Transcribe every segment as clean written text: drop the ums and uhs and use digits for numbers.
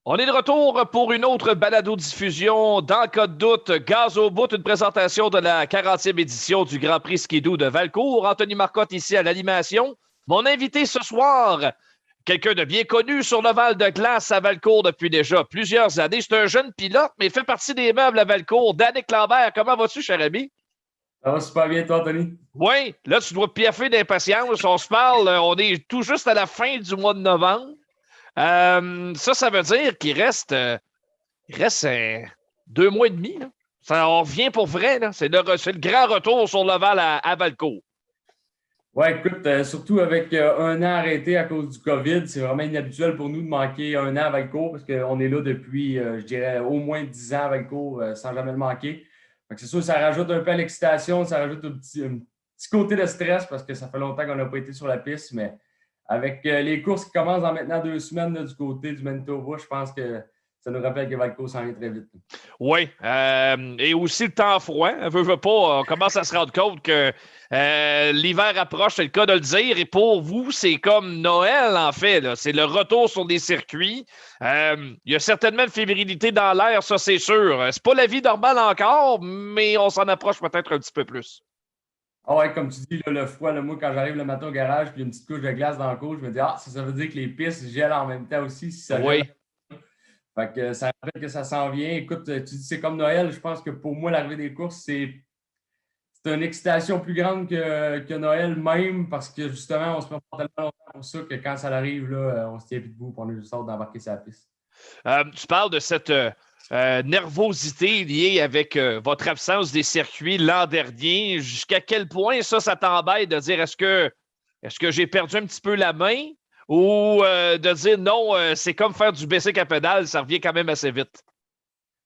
On est de retour pour une autre balado-diffusion. Dans le cas de doute, Gaz au bout, une présentation de la 40e édition du Grand Prix Skidoo de Valcourt. Anthony Marcotte ici à l'animation. Mon invité ce soir, quelqu'un de bien connu sur l'ovale de glace à Valcourt depuis déjà plusieurs années. C'est un jeune pilote, mais il fait partie des meubles à Valcourt. Danick Lambert, comment vas-tu, cher ami? Ça va super bien, toi, Anthony? Oui, là, tu dois piaffer d'impatience. On se parle, on est tout juste à la fin du mois de novembre. Ça veut dire qu'il reste 2 mois et demi. Là. Ça, on revient pour vrai. Là. C'est le grand retour sur l'Oval à Valcourt. Ouais, écoute, surtout avec un an arrêté à cause du COVID, c'est vraiment inhabituel pour nous de manquer un an à Valcourt parce qu'on est là depuis, je dirais, au moins 10 ans à Valcourt sans jamais le manquer. Fait que c'est sûr, ça rajoute un peu à l'excitation, ça rajoute un petit côté de stress parce que ça fait longtemps qu'on n'a pas été sur la piste, mais avec les courses qui commencent dans maintenant 2 semaines là, du côté du Manitoba, je pense que ça nous rappelle que Valcourt s'en vient très vite. Oui. Et aussi le temps froid. Veut pas, on commence à se rendre compte que l'hiver approche, c'est le cas de le dire. Et pour vous, c'est comme Noël, en fait. Là. C'est le retour sur des circuits. Il y a certainement une fébrilité dans l'air, ça, c'est sûr. C'est pas la vie normale encore, mais on s'en approche peut-être un petit peu plus. Ah ouais, comme tu dis, là, le froid, là, moi, quand j'arrive le matin au garage, puis il y a une petite couche de glace dans le cours, je me dis, ah, ça veut dire que les pistes gèlent en même temps aussi, si ça gèle. Oui. Fait que ça rappelle que ça s'en vient. Écoute, tu dis c'est comme Noël. Je pense que pour moi, l'arrivée des courses, c'est une excitation plus grande que Noël même parce que justement, on se prépare tellement longtemps pour ça que quand ça arrive, là, on se tient plus debout pour on a juste hâte d'embarquer sur la piste. Tu parles de cette nervosité liée avec votre absence des circuits l'an dernier. Jusqu'à quel point ça t'embête de dire est-ce que j'ai perdu un petit peu la main ou de dire non, c'est comme faire du basic à pédale, ça revient quand même assez vite.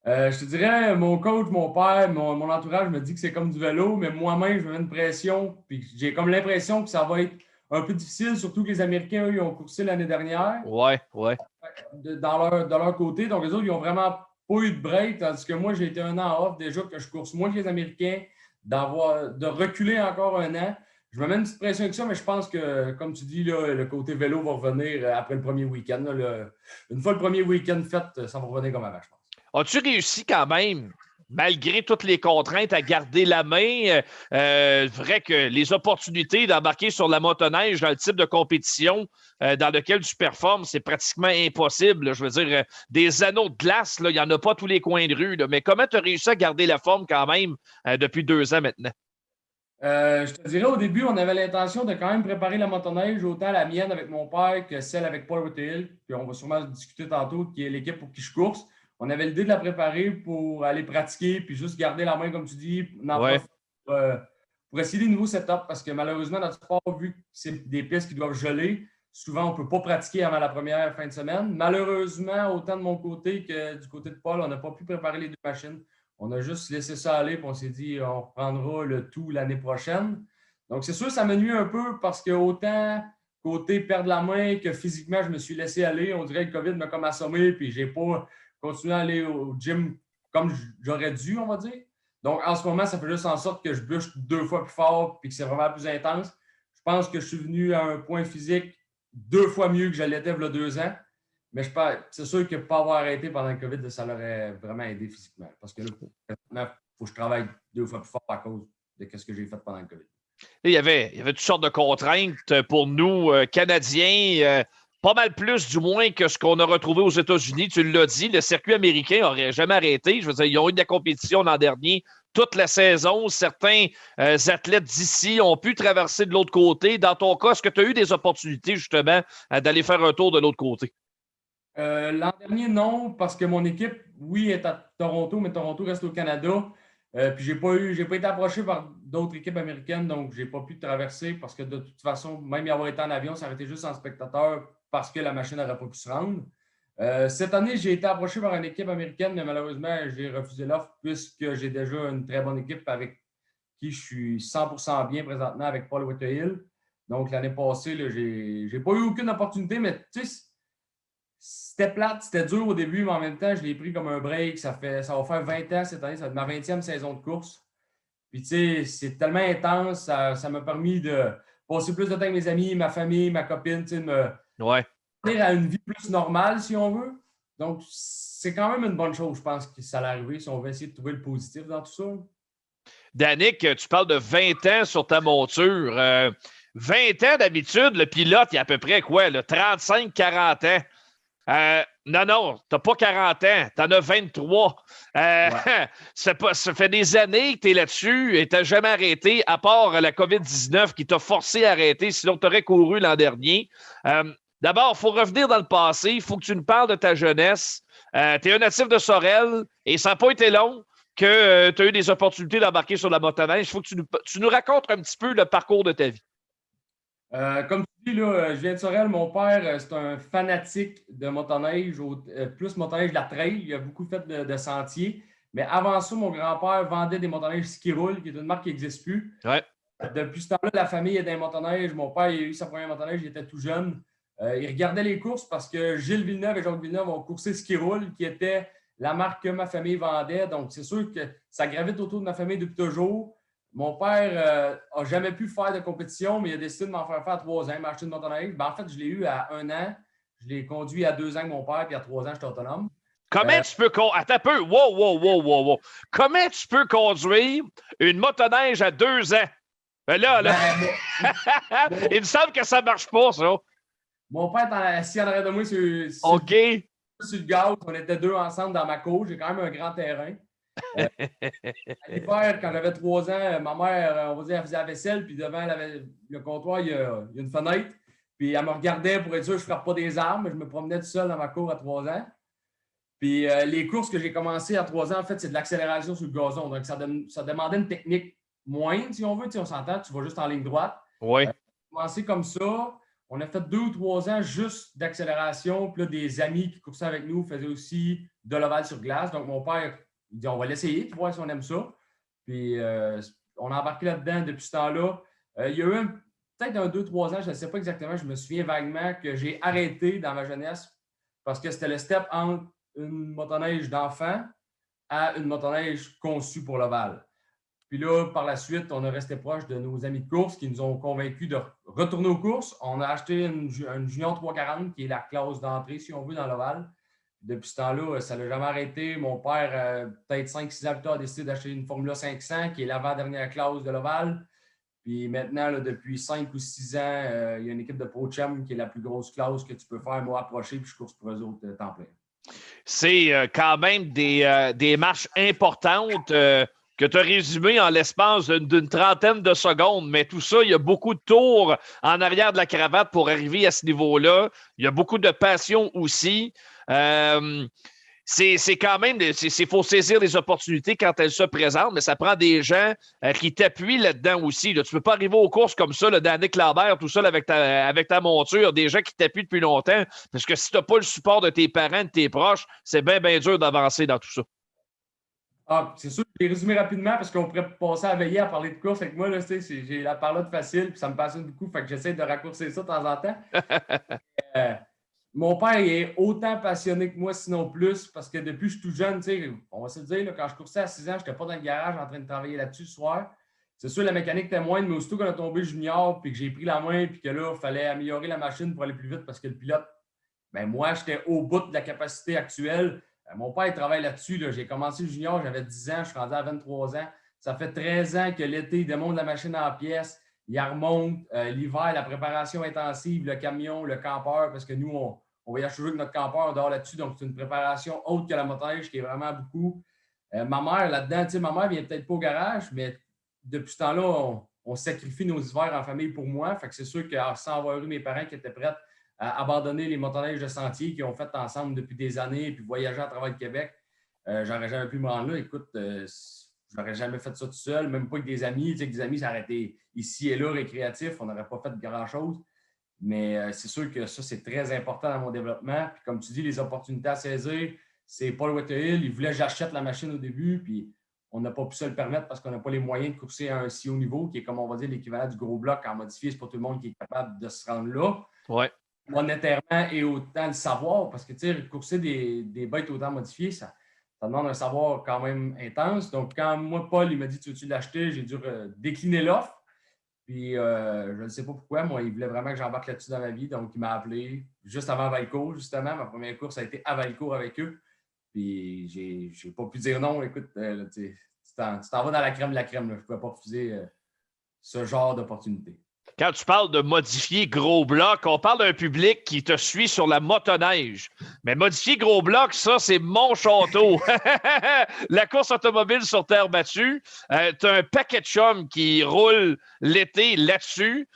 Je te dirais, mon coach, mon père, mon entourage me dit que c'est comme du vélo, mais moi-même, je me mets une pression. Puis j'ai comme l'impression que ça va être un peu difficile, surtout que les Américains, eux, ils ont coursé l'année dernière. Ouais, ouais. De leur côté. Donc, les autres, ils n'ont vraiment pas eu de break, tandis que moi, j'ai été un an off déjà que je course moins que les Américains, de reculer encore un an. Je me mets une petite pression avec ça, mais je pense que, comme tu dis, là, le côté vélo va revenir après le premier week-end. Là, une fois le premier week-end fait, ça va revenir comme avant, je pense. As-tu réussi quand même, malgré toutes les contraintes, à garder la main? Vrai que les opportunités d'embarquer sur la motoneige dans le type de compétition dans lequel tu performes, c'est pratiquement impossible. Là. Je veux dire, des anneaux de glace, il n'y en a pas tous les coins de rue. Là. Mais comment tu as réussi à garder la forme quand même depuis 2 ans maintenant? Je te dirais, au début, on avait l'intention de quand même préparer la motoneige, autant la mienne avec mon père que celle avec Paul Whittle. Puis on va sûrement discuter tantôt, qui est l'équipe pour qui je course. On avait l'idée de la préparer pour aller pratiquer, puis juste garder la main, comme tu dis, n'en Ouais. profiter pour essayer des nouveaux setups, parce que malheureusement, dans le sport, vu que c'est des pistes qui doivent geler, souvent, on ne peut pas pratiquer avant la première fin de semaine. Malheureusement, autant de mon côté que du côté de Paul, on n'a pas pu préparer les deux machines. On a juste laissé ça aller, puis on s'est dit, on reprendra le tout l'année prochaine. Donc, c'est sûr, ça me nuit un peu parce que autant côté perdre la main que physiquement, je me suis laissé aller. On dirait que le COVID m'a comme assommé, puis je n'ai pas continué à aller au gym comme j'aurais dû, on va dire. Donc, en ce moment, ça fait juste en sorte que je bûche 2 fois plus fort, puis que c'est vraiment plus intense. Je pense que je suis venu à un point physique 2 fois mieux que je l'étais il y a 2 ans. Mais c'est sûr que pas avoir arrêté pendant le COVID, ça l'aurait vraiment aidé physiquement. Parce que là, maintenant, il faut que je travaille 2 fois plus fort à cause de ce que j'ai fait pendant le COVID. Il y avait toutes sortes de contraintes pour nous, Canadiens, pas mal plus du moins que ce qu'on a retrouvé aux États-Unis. Tu l'as dit, le circuit américain n'aurait jamais arrêté. Je veux dire, ils ont eu de la compétition l'an dernier toute la saison. Certains athlètes d'ici ont pu traverser de l'autre côté. Dans ton cas, est-ce que tu as eu des opportunités justement d'aller faire un tour de l'autre côté? L'an dernier, non, parce que mon équipe, oui, est à Toronto, mais Toronto reste au Canada. Puis j'ai pas été approché par d'autres équipes américaines, donc j'ai pas pu traverser parce que de toute façon, même y avoir été en avion, ça aurait été juste en spectateur parce que la machine n'aurait pas pu se rendre. Cette année, j'ai été approché par une équipe américaine, mais malheureusement, j'ai refusé l'offre puisque j'ai déjà une très bonne équipe avec qui je suis 100% bien présentement avec Paul Whittle. Donc, l'année passée, j'ai pas eu aucune opportunité, mais tu sais, c'était plate, c'était dur au début, mais en même temps, je l'ai pris comme un break. Ça va faire 20 ans cette année, ça va être ma 20e saison de course. Puis, tu sais, c'est tellement intense, ça m'a permis de passer plus de temps avec mes amis, ma famille, ma copine, tu sais, de me Ouais. revenir à une vie plus normale, si on veut. Donc, c'est quand même une bonne chose, je pense, que ça allait arriver si on veut essayer de trouver le positif dans tout ça. Danick, tu parles de 20 ans sur ta monture. 20 ans d'habitude, le pilote, il y a à peu près quoi? 35-40 ans. Non, t'as pas 40 ans, t'en as 23. Ouais. Ça fait des années que t'es là-dessus et t'as jamais arrêté, à part la COVID-19 qui t'a forcé à arrêter, sinon t'aurais couru l'an dernier. D'abord, il faut revenir dans le passé, il faut que tu nous parles de ta jeunesse. T'es un natif de Sorel et ça n'a pas été long que tu as eu des opportunités d'embarquer sur la motoneige. Il faut que tu nous racontes un petit peu le parcours de ta vie. Comme tu dis, là, je viens de Sorel. Mon père, c'est un fanatique de motoneige, plus motoneige de la trail. Il a beaucoup fait de sentiers. Mais avant ça, mon grand-père vendait des motoneiges ski roule, qui est une marque qui n'existe plus. Ouais. Depuis ce temps-là, la famille est dans les motoneiges. Mon père, il a eu sa première motoneige, il était tout jeune. Il regardait les courses parce que Gilles Villeneuve et Jacques Villeneuve ont coursé ski roule, qui était la marque que ma famille vendait. Donc, c'est sûr que ça gravite autour de ma famille depuis toujours. Mon père n'a jamais pu faire de compétition, mais il a décidé de m'en faire à 3 ans. Il m'a acheté une motoneige. En fait, je l'ai eu à 1 an. Je l'ai conduit à 2 ans avec mon père, puis à 3 ans, j'étais autonome. Comment tu peux Attends un peu. Wow. Comment tu peux conduire une motoneige à 2 ans? Ben là. Il me semble que ça ne marche pas, ça. Mon père est assis en arrière de moi sur le gaz. On était 2 ensemble dans ma cour. J'ai quand même un grand terrain. À l'hiver, quand j'avais 3 ans, ma mère, on va dire, elle faisait la vaisselle, puis devant le comptoir, il y a une fenêtre. Puis elle me regardait pour être sûr que je ne frappe pas des arbres. Je me promenais tout seul dans ma cour à 3 ans. Puis les courses que j'ai commencées à 3 ans, en fait, c'est de l'accélération sur le gazon. Donc, ça demandait une technique moindre, si on veut. On s'entend, tu vas juste en ligne droite. Oui. J'ai commencé comme ça. On a fait 2 ou 3 ans juste d'accélération. Puis là, des amis qui coursaient avec nous faisaient aussi de l'ovale sur glace. Donc, mon père, il dit, on va l'essayer, pour voir si on aime ça. Puis, on a embarqué là-dedans depuis ce temps-là. Il y a eu peut-être 2-3 ans, je ne sais pas exactement, je me souviens vaguement que j'ai arrêté dans ma jeunesse parce que c'était le step entre une motoneige d'enfant à une motoneige conçue pour l'ovale. Puis là, par la suite, on est resté proche de nos amis de course qui nous ont convaincus de retourner aux courses. On a acheté une Junior 340 qui est la classe d'entrée, si on veut, dans l'ovale. Depuis ce temps-là, ça ne l'a jamais arrêté. Mon père, peut-être 5-6 ans plus tard, a décidé d'acheter une Formula 500 qui est l'avant-dernière classe de l'ovale. Puis maintenant, là, depuis 5 ou 6 ans, il y a une équipe de Pro-Cham qui est la plus grosse classe que tu peux faire, moi, approcher, puis je course pour eux autres temps plein. C'est quand même des marches importantes que tu as résumées en l'espace d'une trentaine de secondes. Mais tout ça, il y a beaucoup de tours en arrière de la cravate pour arriver à ce niveau-là. Il y a beaucoup de passion aussi. C'est quand même, il faut saisir les opportunités quand elles se présentent, mais ça prend des gens qui t'appuient là-dedans aussi. Là. Tu ne peux pas arriver aux courses comme ça, Danick Lambert, tout seul avec ta monture, des gens qui t'appuient depuis longtemps, parce que si tu n'as pas le support de tes parents, de tes proches, c'est bien dur d'avancer dans tout ça. Ah, c'est sûr que je vais résumer rapidement parce qu'on pourrait passer à veiller à parler de course avec moi. Là, j'ai la parlotte facile puis ça me passionne beaucoup, fait que j'essaie de raccourcir ça de temps en temps. Mon père est autant passionné que moi, sinon plus, parce que depuis que je suis tout jeune, on va se dire, là, quand je coursais à 6 ans, je n'étais pas dans le garage en train de travailler là-dessus ce soir. C'est sûr, la mécanique était moindre, mais aussitôt qu'on a tombé junior, puis que j'ai pris la main, puis que là, il fallait améliorer la machine pour aller plus vite parce que le pilote, ben moi, j'étais au bout de la capacité actuelle. Mon père, il travaille là-dessus. Là. J'ai commencé junior, j'avais 10 ans, je suis rendu à 23 ans. Ça fait 13 ans que l'été, il démonte la machine en pièces, il remonte. L'hiver, la préparation intensive, le camion, le campeur, parce que nous, on voyage toujours avec notre campeur, on dort là-dessus. Donc, c'est une préparation autre que la motoneige qui est vraiment beaucoup. Ma mère, là-dedans, ma mère vient peut-être pas au garage, mais depuis ce temps-là, on sacrifie nos hivers en famille pour moi. Fait que c'est sûr que sans avoir eu mes parents qui étaient prêts à abandonner les motoneiges de sentier qu'ils ont fait ensemble depuis des années et puis voyager à travers le Québec, j'aurais jamais pu me rendre là. Écoute, j'aurais jamais fait ça tout seul, même pas avec des amis. Avec des amis, ça aurait été ici et là récréatif. On n'aurait pas fait grand-chose. Mais c'est sûr que ça, c'est très important dans mon développement. Puis comme tu dis, les opportunités à saisir, c'est Paul Whitehill. Il voulait que j'achète la machine au début, puis on n'a pas pu se le permettre parce qu'on n'a pas les moyens de courser à un si haut niveau, qui est, comme on va dire, l'équivalent du gros bloc en modifié. C'est pas tout le monde qui est capable de se rendre là. Ouais. Monétairement et autant le savoir, parce que, tu sais, courser des bêtes autant modifiées, ça demande un savoir quand même intense. Donc, quand moi, Paul, il m'a dit, tu veux-tu l'acheter? J'ai dû décliner l'offre. Puis, je ne sais pas pourquoi, moi, il voulait vraiment que j'embarque là-dessus dans ma vie. Donc, il m'a appelé juste avant Valcourt, justement. Ma première course a été à Valcourt avec eux. Puis, j'ai pas pu dire non. Écoute, tu t'en vas dans la crème de la crème. Là. Je ne pouvais pas refuser ce genre d'opportunité. Quand tu parles de modifier gros bloc, on parle d'un public qui te suit sur la motoneige. Mais modifier gros bloc, ça, c'est mon château. La course automobile sur terre battue. Tu as un paquet de chums qui roulent l'été là-dessus.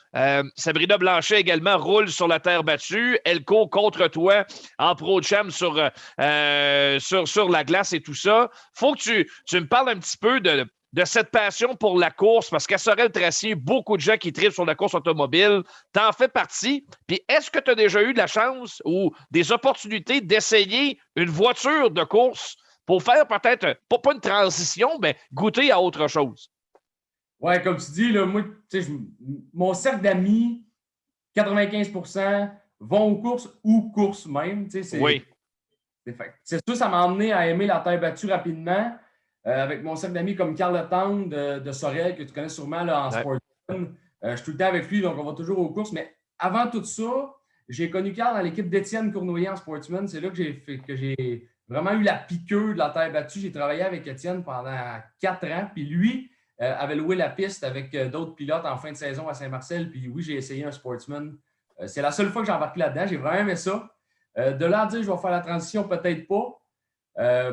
Sabrina Blanchet également roule sur la terre battue. Elle court contre toi en pro-cham sur la glace et tout ça. Faut que tu me parles un petit peu de cette passion pour la course, parce qu'à Sorel-Tracy, beaucoup de gens qui tripent sur la course automobile, t'en fais partie. Puis est-ce que tu as déjà eu de la chance ou des opportunités d'essayer une voiture de course pour faire peut-être, pas une transition, mais goûter à autre chose? Ouais, comme tu dis, là, moi, mon cercle d'amis, 95% vont aux courses ou courses même. Oui. C'est sûr, ça m'a amené à aimer la terre battue rapidement. Avec mon cercle d'amis comme Carl Letendre de Sorel, que tu connais sûrement là, en Sportsman. Je suis tout le temps avec lui, donc on va toujours aux courses. Mais avant tout ça, j'ai connu Carl dans l'équipe d'Étienne Cournoyer en Sportsman. C'est là que j'ai vraiment eu la piqûre de la terre battue. J'ai travaillé avec Étienne pendant 4 ans. Puis lui avait loué la piste avec d'autres pilotes en fin de saison à Saint-Marcel. Puis oui, j'ai essayé un Sportsman. C'est la seule fois que j'ai embarqué là-dedans. J'ai vraiment aimé ça. De là à dire je vais faire la transition, peut-être pas.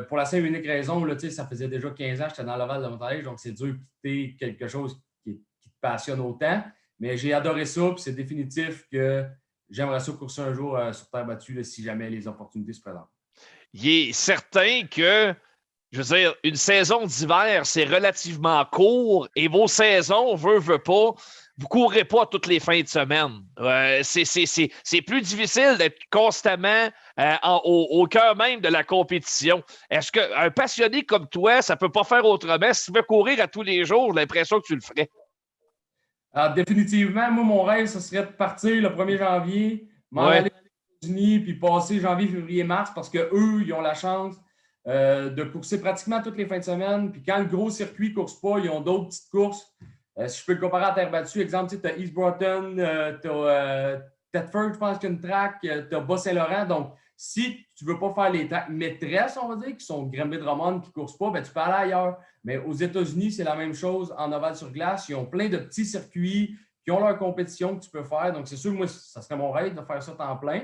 Pour la seule et unique raison, là, ça faisait déjà 15 ans que j'étais dans l'Oval de Montagne, donc c'est dur de quitter quelque chose qui te passionne autant. Mais j'ai adoré ça, puis c'est définitif que j'aimerais ça courser un jour sur terre battue là, si jamais les opportunités se présentent. Il est certain que, je veux dire, une saison d'hiver, c'est relativement court et vos saisons, veut pas, vous ne courez pas toutes les fins de semaine. C'est plus difficile d'être constamment au cœur même de la compétition. Est-ce qu'un passionné comme toi, ça ne peut pas faire autrement? Si tu veux courir à tous les jours, j'ai l'impression que tu le ferais. Alors, définitivement, moi, mon rêve, ce serait de partir le 1er janvier, m'en aller aux États-Unis, puis passer janvier, février, mars, parce qu'eux, ils ont la chance de courser pratiquement toutes les fins de semaine. Puis quand le gros circuit ne course pas, ils ont d'autres petites courses. Si je peux le comparer à terre battue, exemple, tu as East Broughton, tu as Thetford, je pense qu'il y a une track, tu as Bas-Saint-Laurent. Donc, si tu ne veux pas faire les tracks maîtresses, on va dire, qui sont Granby-Drummond, qui ne coursent pas, ben, tu peux aller ailleurs. Mais aux États-Unis, c'est la même chose en ovale sur glace. Ils ont plein de petits circuits qui ont leur compétition que tu peux faire. Donc, c'est sûr, moi, ça serait mon rêve de faire ça temps plein.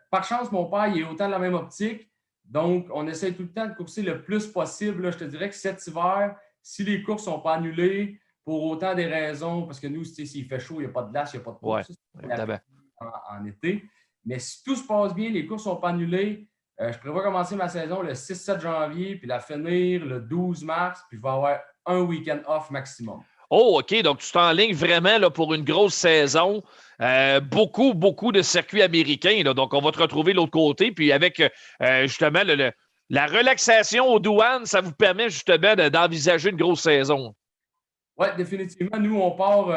Par chance, mon père, il est autant de la même optique. Donc, on essaie tout le temps de courser le plus possible. Là, je te dirais que cet hiver, si les courses ne sont pas annulées, pour autant des raisons, parce que nous, s'il fait chaud, il n'y a pas de glace, il n'y a pas de course. Ouais, en été. Mais si tout se passe bien, les courses ne sont pas annulées, je prévois commencer ma saison le 6-7 janvier, puis la finir le 12 mars, puis je vais avoir un week-end off maximum. Oh, OK. Donc, tu t'enlignes vraiment là, pour une grosse saison. Beaucoup de circuits américains. Là. Donc, on va te retrouver de l'autre côté. Puis avec justement la relaxation aux douanes, ça vous permet justement d'envisager une grosse saison. Oui, définitivement. Nous, on part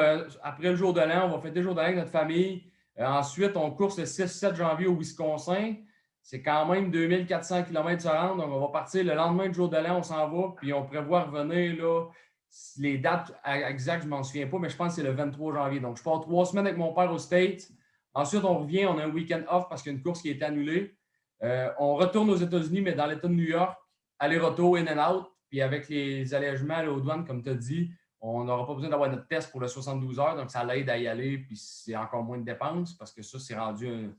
après le jour de l'an. On va fêter le jour de l'an avec notre famille. Ensuite, on course le 6-7 janvier au Wisconsin. C'est quand même 2400 km se rendre. Donc, on va partir le lendemain du jour de l'an. On s'en va. Puis, on prévoit revenir là. Les dates exactes, je ne m'en souviens pas, mais je pense que c'est le 23 janvier. Donc, je pars 3 semaines avec mon père aux States. Ensuite, on revient. On a un week-end off parce qu'il y a une course qui a été annulée. On retourne aux États-Unis, mais dans l'État de New York. Aller-retour, in and out. Puis, avec les allègements aux douanes, comme tu as dit, on n'aura pas besoin d'avoir notre test pour le 72 heures, donc ça l'aide à y aller, puis c'est encore moins de dépenses, parce que ça, c'est rendu une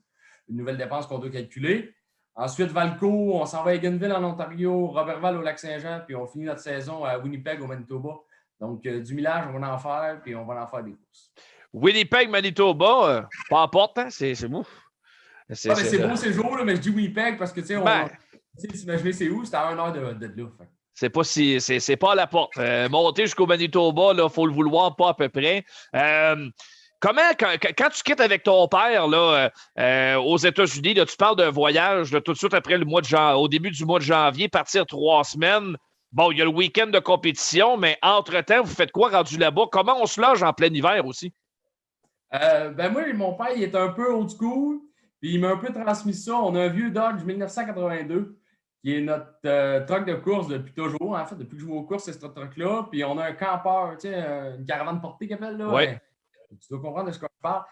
nouvelle dépense qu'on doit calculer. Ensuite, Valco, on s'en va à Eganville en Ontario, Robertval au Lac-Saint-Jean, puis on finit notre saison à Winnipeg au Manitoba. Donc, du millage, on va en faire, puis on va en faire des courses. Winnipeg, Manitoba, pas importe, hein? C'est beau. C'est beau ces jours, là, mais je dis Winnipeg parce que, tu sais, s'imaginer c'est où, c'est à 1 heure de là. Fait. C'est pas à la porte. Monter jusqu'au Manitoba, il faut le vouloir pas à peu près. Comment, quand tu quittes avec ton père là, aux États-Unis, là, tu parles d'un voyage là, tout de suite après au début du mois de janvier, partir 3 semaines. Bon, il y a le week-end de compétition, mais entre-temps, vous faites quoi rendu là-bas? Comment on se loge en plein hiver aussi? Moi, mon père, il est un peu old school, puis il m'a un peu transmis ça. On a un vieux Dodge 1982. qui est notre truck de course depuis toujours. En fait, depuis que je vais aux courses, c'est ce truck-là. Puis on a un campeur, tu sais, une caravane portée qu'il appelle, là. Ouais. Tu dois comprendre de ce qu'on parle.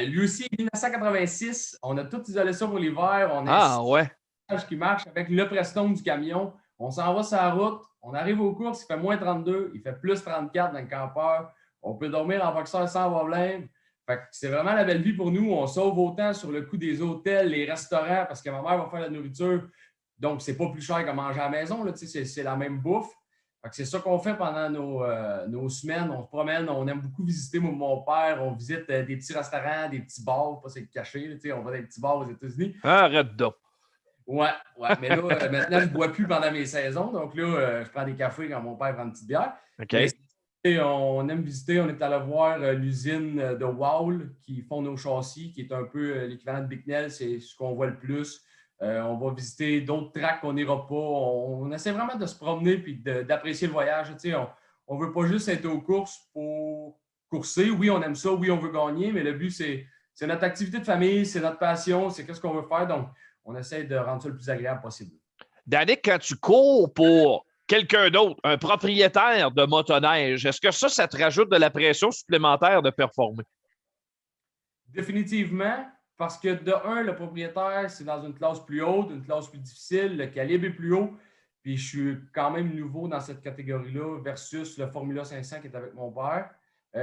Lui aussi, 1986, on a tout isolé ça pour l'hiver. On a Ah, ouais. un qui marche avec le Preston du camion. On s'en va sur la route. On arrive aux courses, il fait moins 32, il fait plus 34 dans le campeur. On peut dormir en boxeur sans problème. Fait que c'est vraiment la belle vie pour nous. On sauve autant sur le coût des hôtels, les restaurants, parce que ma mère va faire la nourriture. Donc, c'est pas plus cher que manger à la maison. Là, c'est la même bouffe. Fait que c'est ça qu'on fait pendant nos semaines. On se promène, on aime beaucoup visiter mon père. On visite des petits restaurants, des petits bars, pas c'est caché. Là, on va dans des petits bars aux États-Unis. Arrête donc. Ouais. Mais là, maintenant, je ne bois plus pendant mes saisons. Donc là, je prends des cafés quand mon père prend une petite bière. OK. Mais on aime visiter. On est allé voir l'usine de Wall qui font nos châssis, qui est un peu l'équivalent de Bicknell. C'est ce qu'on voit le plus. On va visiter d'autres tracks qu'on n'ira pas. On essaie vraiment de se promener et d'apprécier le voyage. On ne veut pas juste être aux courses pour courser. Oui, on aime ça. Oui, on veut gagner. Mais le but, c'est notre activité de famille, c'est notre passion, c'est ce qu'on veut faire. Donc, on essaie de rendre ça le plus agréable possible. Danick, quand tu cours pour quelqu'un d'autre, un propriétaire de motoneige, est-ce que ça te rajoute de la pression supplémentaire de performer? Définitivement, parce que de un, le propriétaire, c'est dans une classe plus haute, une classe plus difficile, le calibre est plus haut. Puis je suis quand même nouveau dans cette catégorie-là versus le Formula 500 qui est avec mon père.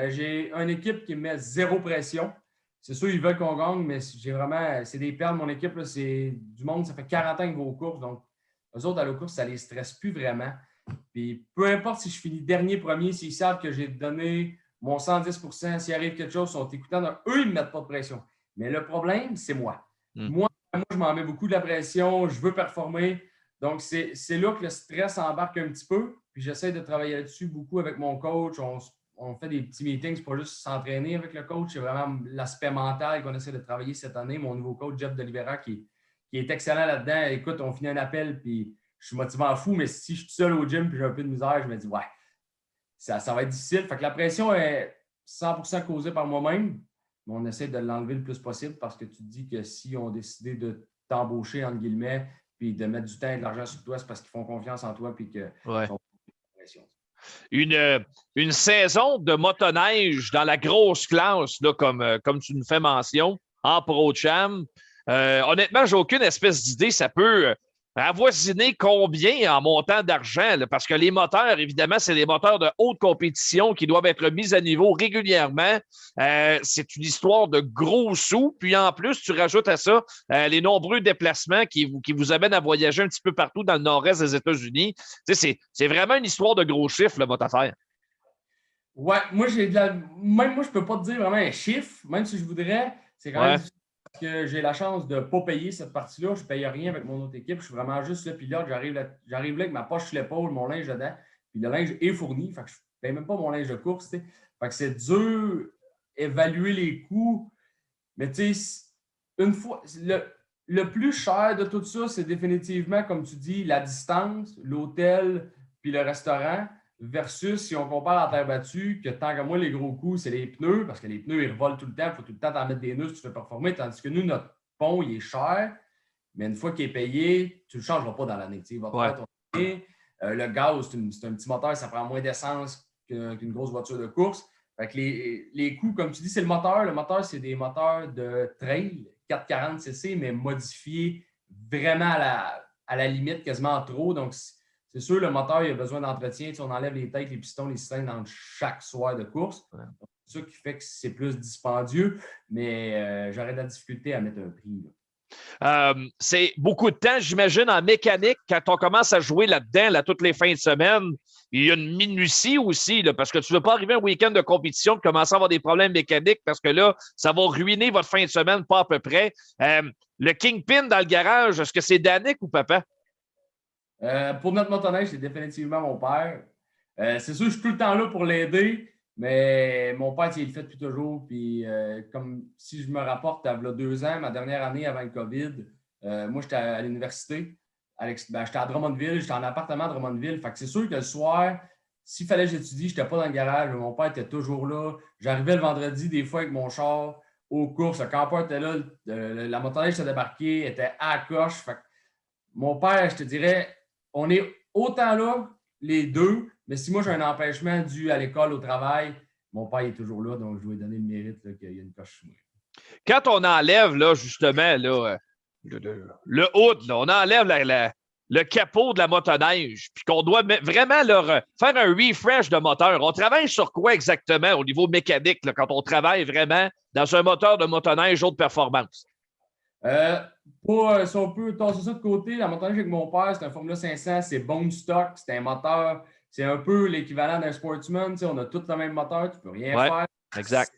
J'ai une équipe qui met zéro pression. C'est sûr, ils veulent qu'on gagne, mais c'est des perles. Mon équipe, là, c'est du monde, ça fait 40 ans qu'ils vont aux courses. Donc, eux autres, à la course, ça ne les stresse plus vraiment. Puis peu importe si je finis dernier, premier, s'ils savent que j'ai donné mon 110 s'il arrive quelque chose, ils sont écoutants. Donc, eux, ils ne me mettent pas de pression. Mais le problème, c'est moi. Moi, je m'en mets beaucoup de la pression. Je veux performer. Donc, c'est là que le stress embarque un petit peu. Puis j'essaie de travailler là-dessus beaucoup avec mon coach. On fait des petits meetings. C'est pas juste s'entraîner avec le coach. C'est vraiment l'aspect mental qu'on essaie de travailler cette année. Mon nouveau coach, Jeff Delivera, qui est excellent là-dedans. Écoute, on finit un appel, puis je suis motivant fou, mais si je suis seul au gym et j'ai un peu de misère, je me dis, ouais, ça va être difficile. Fait que la pression est 100% causée par moi-même, mais on essaie de l'enlever le plus possible parce que tu te dis que si on a décidé de t'embaucher, entre guillemets, puis de mettre du temps et de l'argent sur toi, c'est parce qu'ils font confiance en toi puis qu'ils sont pression. Une saison de motoneige dans la grosse classe, là, comme tu nous fais mention, en Pro-Cham. Honnêtement, j'ai aucune espèce d'idée. Ça peut avoisiner combien en montant d'argent? Là, parce que les moteurs, évidemment, c'est des moteurs de haute compétition qui doivent être mis à niveau régulièrement. C'est une histoire de gros sous. Puis en plus, tu rajoutes à ça les nombreux déplacements qui vous amènent à voyager un petit peu partout dans le nord-est des États-Unis. C'est vraiment une histoire de gros chiffres, là, votre affaire. Ouais, moi, même moi, je peux pas te dire vraiment un chiffre, même si je voudrais. C'est quand même difficile parce que j'ai la chance de ne pas payer cette partie-là. Je ne paye rien avec mon autre équipe. Je suis vraiment juste le pilote. J'arrive là avec ma poche sur l'épaule, mon linge dedans. Puis le linge est fourni. Fait que je ne paye même pas mon linge de course. T'sais. Fait que c'est dur évaluer les coûts. Mais tu sais, une fois, le plus cher de tout ça, c'est définitivement, comme tu dis, la distance, l'hôtel, puis le restaurant. Versus si on compare en terre battue, que tant que moi, les gros coûts, c'est les pneus, parce que les pneus, ils revolent tout le temps. Il faut tout le temps t'en mettre des nœuds si tu veux performer. Tandis que nous, notre pont, il est cher, mais une fois qu'il est payé, tu ne le changeras pas dans l'année. Il va te faire ton année. Le gaz, c'est un petit moteur, ça prend moins d'essence qu'une grosse voiture de course. Fait que les coûts, comme tu dis, c'est le moteur. Le moteur, c'est des moteurs de trail, 440 cc, mais modifiés vraiment à la limite, quasiment trop. Donc, c'est sûr, le moteur, il a besoin d'entretien. Tu sais, on enlève les têtes, les pistons, les cylindres dans chaque soir de course. C'est ça qui fait que c'est plus dispendieux, mais j'aurais de la difficulté à mettre un prix. C'est beaucoup de temps, j'imagine, en mécanique, quand on commence à jouer là-dedans, là, toutes les fins de semaine. Il y a une minutie aussi, là, parce que tu ne veux pas arriver un week-end de compétition et commencer à avoir des problèmes mécaniques parce que là, ça va ruiner votre fin de semaine, pas à peu près. Le Kingpin dans le garage, est-ce que c'est Danick ou papa? Pour notre motoneige, c'est définitivement mon père. C'est sûr, je suis tout le temps là pour l'aider, mais mon père, il le fait depuis toujours. Puis, comme si je me rapporte à 2 ans, ma dernière année avant le COVID, moi, j'étais à l'université. J'étais à Drummondville, j'étais en appartement à Drummondville. Fait que c'est sûr que le soir, s'il fallait que j'étudie, je n'étais pas dans le garage, mais mon père était toujours là. J'arrivais le vendredi, des fois, avec mon char aux courses. Le campeur était là, la motoneige s'est débarquée, était à la coche. Fait que Mon père, je te dirais, on est autant là, les deux, mais si moi j'ai un empêchement dû à l'école, au travail, mon père est toujours là, donc je lui ai donné le mérite qu'il y a une coche sur moi. Quand on enlève, là, justement, là, le hood, là, on enlève le capot de la motoneige, puis qu'on doit vraiment leur faire un refresh de moteur. On travaille sur quoi exactement au niveau mécanique là, quand on travaille vraiment dans un moteur de motoneige haute performance? Si on peut tasser ça de côté, la motoneige avec mon père, c'est un Formula 500, c'est bone stock, c'est un moteur, c'est un peu l'équivalent d'un Sportsman. On a tous le même moteur, tu ne peux rien faire. Exact.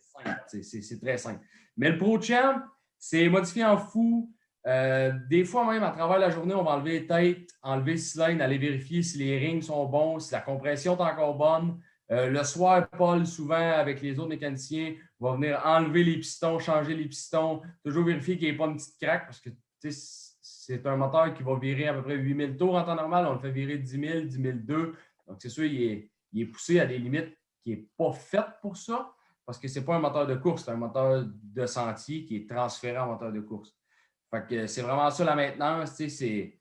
C'est très simple. Mais le Pro Champ, c'est modifié en fou. Des fois, même à travers la journée, on va enlever les têtes, enlever le cylindre, aller vérifier si les rings sont bons, si la compression est encore bonne. Le soir, Paul, souvent, avec les autres mécaniciens, va venir enlever les pistons, changer les pistons, toujours vérifier qu'il n'y ait pas une petite craque parce que c'est un moteur qui va virer à peu près 8000 tours en temps normal. On le fait virer 10 000, 10 002. Donc, c'est sûr, il est poussé à des limites qui n'est pas fait pour ça parce que ce n'est pas un moteur de course, c'est un moteur de sentier qui est transféré en moteur de course. Fait que c'est vraiment ça la maintenance. C'est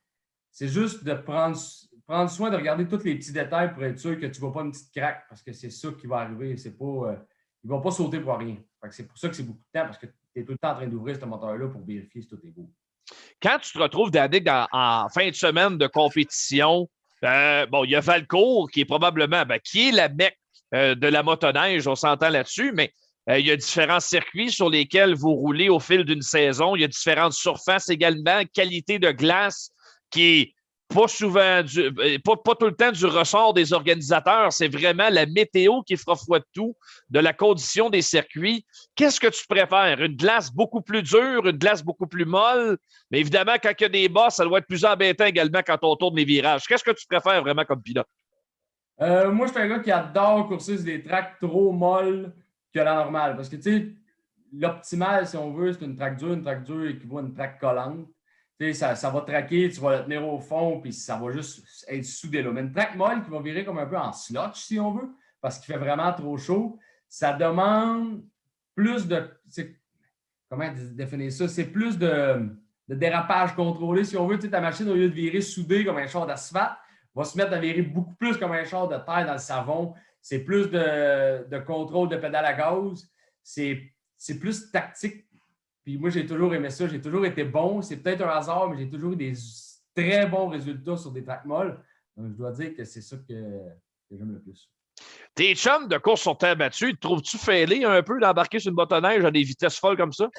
juste de prendre soin de regarder tous les petits détails pour être sûr que tu ne vois pas une petite craque parce que c'est ça qui va arriver. Il ne va pas sauter pour rien. Fait que c'est pour ça que c'est beaucoup de temps parce que tu es tout le temps en train d'ouvrir ce moteur-là pour vérifier si tout est beau. Quand tu te retrouves, Danick, en fin de semaine de compétition, il y a Valcourt qui est probablement, qui est la mecque de la motoneige, on s'entend là-dessus, mais il y a différents circuits sur lesquels vous roulez au fil d'une saison. Il y a différentes surfaces également, qualité de glace qui est pas souvent, pas tout le temps du ressort des organisateurs. C'est vraiment la météo qui fera foi de tout, de la condition des circuits. Qu'est-ce que tu préfères? Une glace beaucoup plus dure, une glace beaucoup plus molle? Mais évidemment, quand il y a des bas, ça doit être plus embêtant également quand on tourne les virages. Qu'est-ce que tu préfères vraiment comme pilote? Moi, je suis un gars qui adore courser sur des tracks trop molles que la normale. Parce que, tu sais, l'optimal, si on veut, c'est une track dure équivaut à une track collante. Tu sais, ça va traquer, tu vas le tenir au fond, puis ça va juste être soudé là. Mais une track molle qui va virer comme un peu en slotch, si on veut, parce qu'il fait vraiment trop chaud, ça demande plus de. Comment définir ça? C'est plus de dérapage contrôlé. Si on veut, tu sais, ta machine, au lieu de virer soudée comme un char d'asphalte, va se mettre à virer beaucoup plus comme un char de terre dans le savon. C'est plus de contrôle de pédale à gaz. C'est plus tactique. Puis moi, j'ai toujours aimé ça. J'ai toujours été bon. C'est peut-être un hasard, mais j'ai toujours eu des très bons résultats sur des tracks molles. Donc, je dois dire que c'est ça que j'aime le plus. Tes chums de course sur terre battue, trouves-tu fêlé un peu d'embarquer sur une motoneige à des vitesses folles comme ça?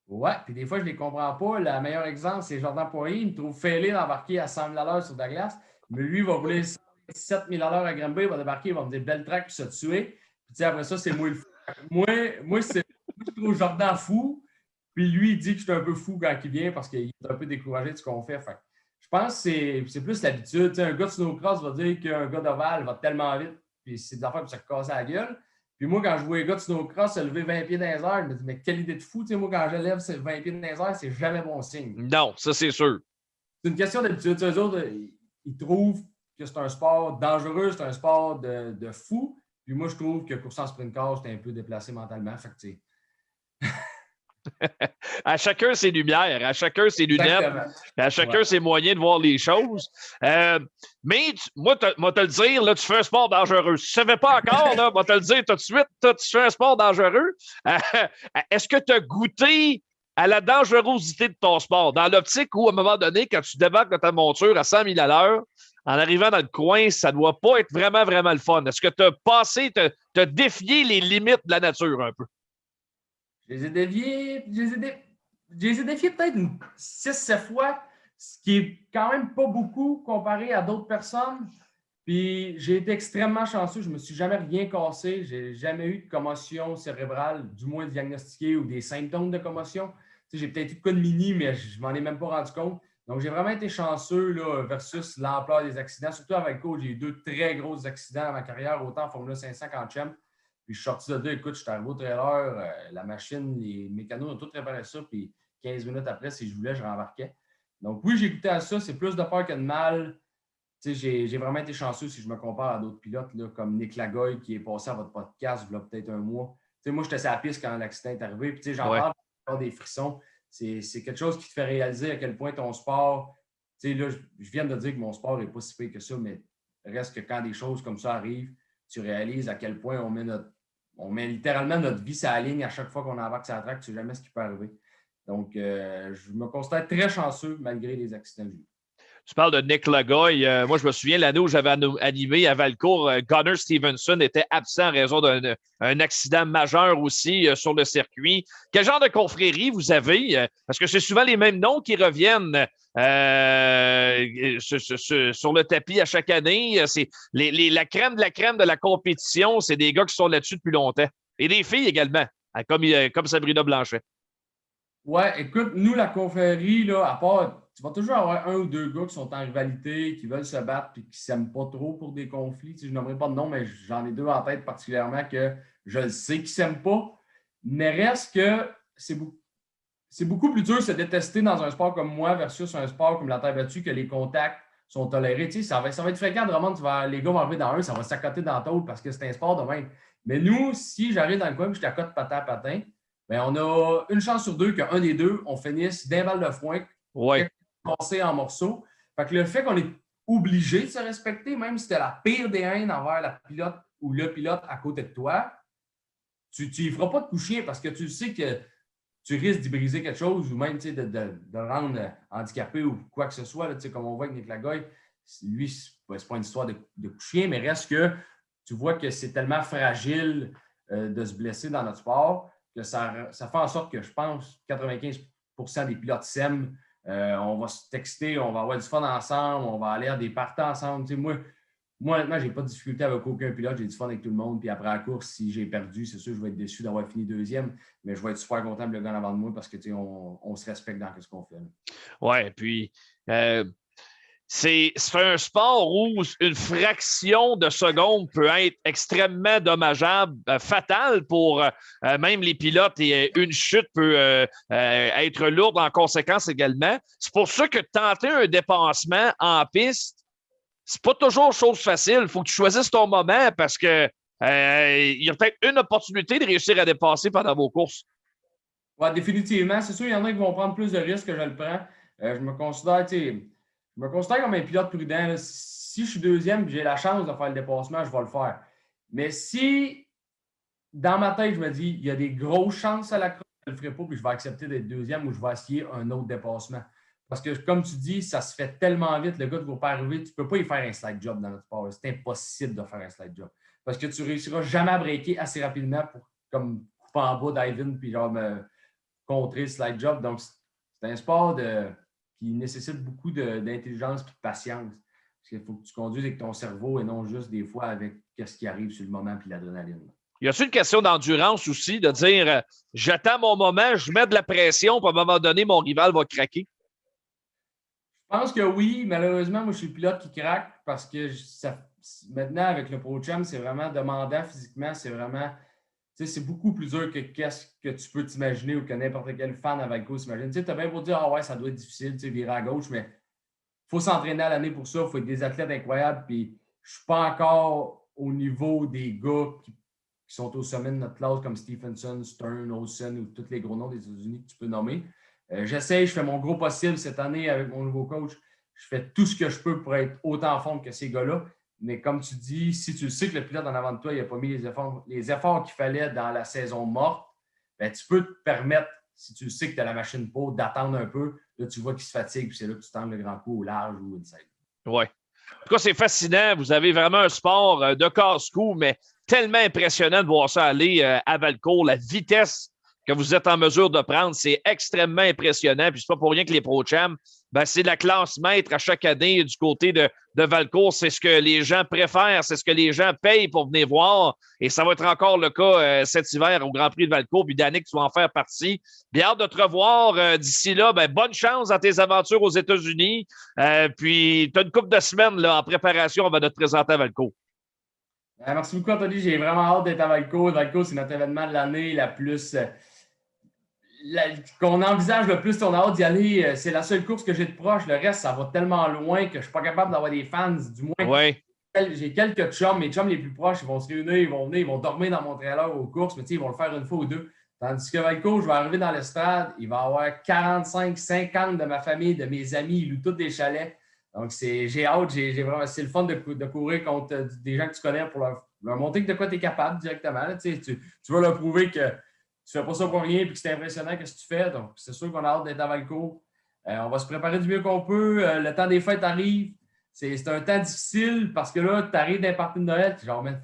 Ouais, puis des fois, je ne les comprends pas. Le meilleur exemple, c'est Jordan Poirier. Il me trouve fêlé d'embarquer à 100 000 à l'heure sur de la glace. Mais lui, il va rouler 7 000 à l'heure à Granby. Il va débarquer, il va me dire belle track, puis se tuer. Puis après ça, c'est moi le fou. Moi, je trouve Jordan fou. Puis lui, il dit que je suis un peu fou quand il vient parce qu'il est un peu découragé de ce qu'on fait. Je pense que c'est plus l'habitude. Un gars de snowcross va dire qu'un gars d'ovale va tellement vite. Puis c'est des affaires pour se casser la gueule. Puis moi, quand je vois les gars de snowcross se lever 20 pieds dans les airs, je me dis, mais quelle idée de fou. Moi, quand je lève 20 pieds dans les airs, c'est jamais bon signe. Non, ça, c'est sûr. C'est une question d'habitude. Eux autres, ils trouvent que c'est un sport dangereux, c'est un sport de fou. Puis moi, je trouve que courser en sprint car, c'est un peu déplacé mentalement. Fait que, À chacun ses lumières, à chacun ses lunettes, à chacun ses moyens de voir les choses. Mais moi, te le dire, là, tu fais un sport dangereux. Si tu ne savais pas encore, là, moi, te le dire tout de suite, tu fais un sport dangereux. Est-ce que tu as goûté à la dangerosité de ton sport? Dans l'optique où, à un moment donné, quand tu débarques de ta monture à 100 000 à l'heure, en arrivant dans le coin, ça ne doit pas être vraiment, vraiment le fun. Est-ce que tu as défié les limites de la nature un peu? Je les ai déviés, peut-être 6-7 fois, ce qui est quand même pas beaucoup comparé à d'autres personnes. Puis j'ai été extrêmement chanceux. Je ne me suis jamais rien cassé. Je n'ai jamais eu de commotion cérébrale, du moins diagnostiquée, ou des symptômes de commotion. J'ai peut-être eu de cas de mini, mais je ne m'en ai même pas rendu compte. Donc, j'ai vraiment été chanceux là, versus l'ampleur des accidents. Surtout avec Coach, j'ai eu 2 très gros accidents dans ma carrière, autant en Formule 500 qu'en Champ. Puis je suis sorti de là, écoute, je suis arrivé au trailer, la machine, les mécanos ont tout réparé ça, puis 15 minutes après, si je voulais, je rembarquais. Donc oui, j'ai goûté à ça, c'est plus de peur que de mal. J'ai vraiment été chanceux si je me compare à d'autres pilotes là, comme Nick Lagoy qui est passé à votre podcast il y a peut-être un mois. Moi, j'étais sur la piste quand l'accident est arrivé, puis j'en parle, des frissons. C'est quelque chose qui te fait réaliser à quel point ton sport sais, là, je viens de dire que mon sport n'est pas si pire que ça, mais reste que quand des choses comme ça arrivent, tu réalises à quel point on met littéralement notre vie sur la ligne à chaque fois qu'on embarque sur la track. Tu ne sais jamais ce qui peut arriver. Donc, je me considère très chanceux malgré les accidents que j'ai. Tu parles de Nick Legoy. Moi, je me souviens l'année où j'avais animé à Valcourt, Gunnar Stevenson était absent en raison d'un accident majeur aussi sur le circuit. Quel genre de confrérie vous avez? Parce que c'est souvent les mêmes noms qui reviennent sur le tapis à chaque année. C'est la crème de la compétition. C'est des gars qui sont là-dessus depuis longtemps. Et des filles également, comme Sabrina Blanchet. Ouais, écoute, nous, la confrérie, là, à part, tu vas toujours avoir un ou deux gars qui sont en rivalité, qui veulent se battre et qui ne s'aiment pas trop pour des conflits. Tu sais, je nommerai pas de nom, mais j'en ai deux en tête particulièrement que je le sais qu'ils ne s'aiment pas. Mais reste que c'est beaucoup plus dur de se détester dans un sport comme moi versus un sport comme la terre battue que les contacts sont tolérés. Tu sais, ça va être fréquent de remonter, les gars vont arriver dans un, ça va s'accoter dans l'autre parce que c'est un sport de même. Mais nous, si j'arrive dans le coin et je t'accote patin à patin, bien, on a une chance sur deux qu'un des deux, on finisse d'un balle de foin, Ouais. cassé en morceaux. Fait que le fait qu'on est obligé de se respecter, même si c'était la pire des haines envers la pilote ou le pilote à côté de toi, tu ne feras pas de coup chien parce que tu sais que tu risques d'y briser quelque chose ou même de le rendre handicapé ou quoi que ce soit. Là, comme on voit avec Nick Lagoy, lui, ce n'est pas une histoire de coup chien, mais reste que tu vois que c'est tellement fragile de se blesser dans notre sport que ça fait en sorte que je pense 95% des pilotes s'aiment. On va se texter, on va avoir du fun ensemble, on va aller à des parties ensemble. Moi, honnêtement, je n'ai pas de difficulté avec aucun pilote. J'ai du fun avec tout le monde. Puis après la course, si j'ai perdu, c'est sûr, je vais être déçu d'avoir fini deuxième. Mais je vais être super content de le gagner avant de moi parce que on se respecte dans ce qu'on fait. Oui, puis c'est un sport où une fraction de seconde peut être extrêmement dommageable, fatale pour même les pilotes et une chute peut être lourde en conséquence également. C'est pour ça que tenter un dépassement en piste, c'est pas toujours chose facile. Il faut que tu choisisses ton moment parce que il y a peut-être une opportunité de réussir à dépasser pendant vos courses. Oui, définitivement. C'est sûr, il y en a qui vont prendre plus de risques que je le prends. Je me considère comme un pilote prudent. Là. Si je suis deuxième et j'ai la chance de faire le dépassement, je vais le faire. Mais si dans ma tête, je me dis il y a des grosses chances à la crosse, je ne le ferai pas puis je vais accepter d'être deuxième ou je vais essayer un autre dépassement. Parce que, comme tu dis, ça se fait tellement vite. Le gars ne va pas arriver. Tu ne peux pas y faire un slide job dans notre sport. C'est impossible de faire un slide job. Parce que tu ne réussiras jamais à breaker assez rapidement pour comme couper en bas d'Ivan puis genre contrer le slide job. Donc, c'est un sport qui nécessite beaucoup d'intelligence et de patience. Parce qu'il faut que tu conduises avec ton cerveau et non juste des fois avec ce qui arrive sur le moment puis l'adrénaline. Y a-t-il une question d'endurance aussi, de dire j'attends mon moment, je mets de la pression, puis à un moment donné, mon rival va craquer? Je pense que oui. Malheureusement, moi, je suis le pilote qui craque parce que maintenant, avec le Pro Cham, c'est vraiment demandant physiquement. C'est vraiment. C'est beaucoup plus dur que qu'est-ce que tu peux t'imaginer ou que n'importe quel fan à Valco s'imagine. Tu as bien beau dire, ah ouais, ça doit être difficile, virer à gauche, mais il faut s'entraîner à l'année pour ça. Il faut être des athlètes incroyables. Puis je ne suis pas encore au niveau des gars qui sont au sommet de notre classe, comme Stephenson, Stern, Olsen ou tous les gros noms des États-Unis que tu peux nommer. J'essaie, je fais mon gros possible cette année avec mon nouveau coach. Je fais tout ce que je peux pour être autant en forme que ces gars-là. Mais comme tu dis, si tu sais que le pilote en avant de toi, il n'a pas mis les efforts qu'il fallait dans la saison morte, bien, tu peux te permettre, si tu sais que tu as la machine pour, d'attendre un peu. Là, tu vois qu'il se fatigue, puis c'est là que tu tentes le grand coup au large ou inside. Oui. En tout cas, c'est fascinant. Vous avez vraiment un sport de casse-cou, mais tellement impressionnant de voir ça aller à Valcourt. La vitesse que vous êtes en mesure de prendre, c'est extrêmement impressionnant. Puis c'est pas pour rien que les Pro-Cham, c'est la classe maître à chaque année du côté de Valcourt. C'est ce que les gens préfèrent, c'est ce que les gens payent pour venir voir. Et ça va être encore le cas cet hiver au Grand Prix de Valcourt. Puis Danick, tu vas en faire partie. Bien hâte de te revoir d'ici là. Bonne chance dans tes aventures aux États-Unis. Puis tu as une couple de semaines là, en préparation avant de te présenter à Valcourt. Merci beaucoup, Anthony. J'ai vraiment hâte d'être à Valcourt. Valcourt, c'est notre événement de l'année la plus. Qu'on envisage le plus, on a hâte d'y aller. C'est la seule course que j'ai de proche. Le reste, ça va tellement loin que je ne suis pas capable d'avoir des fans. Du moins, ouais. J'ai quelques chums. Mes chums les plus proches, ils vont se réunir, ils vont venir, ils vont dormir dans mon trailer aux courses, mais ils vont le faire une fois ou deux. Tandis que Valcourt, je vais arriver dans l'estrade, il va y avoir 45, 50 de ma famille, de mes amis, ils louent tous des chalets. Donc, j'ai hâte, vraiment, c'est le fun de courir contre des gens que tu connais pour leur montrer que de quoi tu es capable directement. Là, tu veux leur prouver que tu ne fais pas ça pour rien et que c'est impressionnant ce que tu fais. Donc, c'est sûr qu'on a hâte d'être à Valcourt. On va se préparer du mieux qu'on peut. Le temps des fêtes arrive. C'est un temps difficile parce que là, tu arrives d'un party de Noël, tu genre, man,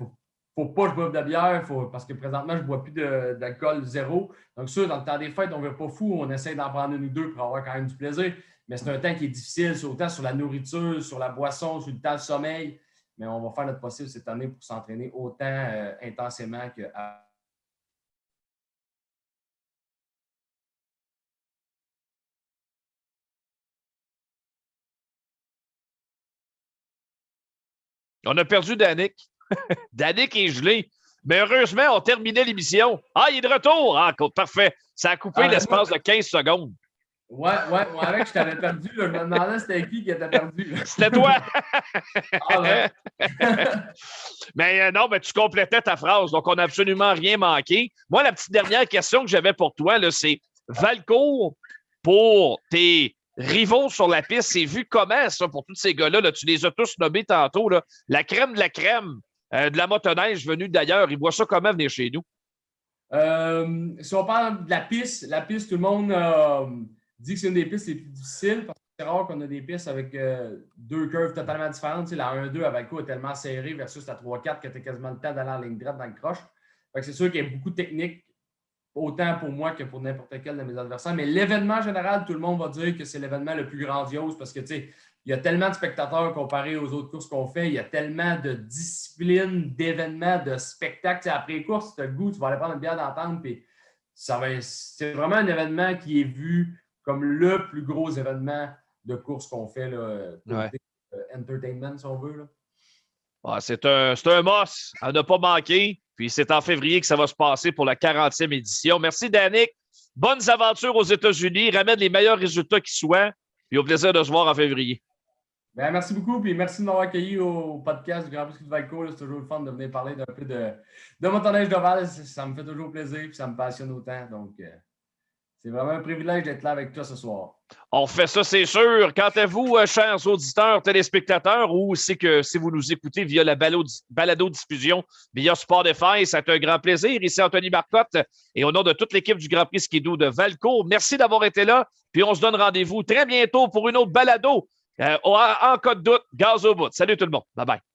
faut pas que je boive de bière, parce que présentement, je ne bois plus d'alcool zéro. Donc, sûr, dans le temps des fêtes, on ne va pas fou, on essaie d'en prendre une ou deux pour avoir quand même du plaisir. Mais c'est un temps qui est difficile, c'est autant sur la nourriture, sur la boisson, sur le temps de sommeil. Mais on va faire notre possible cette année pour s'entraîner autant intensément qu'à. On a perdu Danick. Danick est gelé. Mais heureusement, on terminait l'émission. Ah, il est de retour. Ah, parfait. Ça a coupé l'espace de 15 secondes. Ouais, moi avec, je t'avais perdu. Là. Je me demandais c'était qui était perdu. C'était toi. Ah ouais. Mais non, mais tu complétais ta phrase. Donc, on n'a absolument rien manqué. Moi, la petite dernière question que j'avais pour toi, là, c'est Valcourt, pour tes rivaux sur la piste, c'est vu comment, ça, pour tous ces gars-là? Là, tu les as tous nommés tantôt. Là, la crème de la crème de la motoneige venue d'ailleurs. Ils voient ça comment venir chez nous? Si on parle de la piste, tout le monde dit que c'est une des pistes les plus difficiles parce que c'est rare qu'on a des pistes avec deux curves totalement différentes. Tu sais, la 1-2 à Valcourt est tellement serrée versus la 3-4 que tu as quasiment le temps d'aller en ligne droite dans le croche. Fait que c'est sûr qu'il y a beaucoup de techniques, autant pour moi que pour n'importe quel de mes adversaires. Mais l'événement général, tout le monde va dire que c'est l'événement le plus grandiose parce que, tu sais, il y a tellement de spectateurs comparé aux autres courses qu'on fait. Il y a tellement de disciplines, d'événements, de spectacles. Tu sais, après course, tu as le goût, tu vas aller prendre une bière d'entente. Puis c'est vraiment un événement qui est vu comme le plus gros événement de course qu'on fait, là, côté entertainment, si on veut. Là. Ah, c'est un must à ne pas manquer. Puis c'est en février que ça va se passer pour la 40e édition. Merci, Danick. Bonnes aventures aux États-Unis. Ramène les meilleurs résultats qui soient. Puis au plaisir de se voir en février. Bien, merci beaucoup. Puis merci de m'avoir accueilli au podcast du Grand Prix de Valcourt. C'est toujours le fun de venir parler d'un peu de motoneige d'Oval. Ça me fait toujours plaisir et ça me passionne autant. Donc, c'est vraiment un privilège d'être là avec toi ce soir. On fait ça, c'est sûr. Quant à vous, chers auditeurs, téléspectateurs, ou c'est que si vous nous écoutez via la balado-diffusion, via Spotify, c'est un grand plaisir. Ici Anthony Marcotte et au nom de toute l'équipe du Grand Prix Ski-Doo de Valcourt, merci d'avoir été là. Puis on se donne rendez-vous très bientôt pour une autre balado. En cas de doute, gaz au bout. Salut tout le monde. Bye-bye.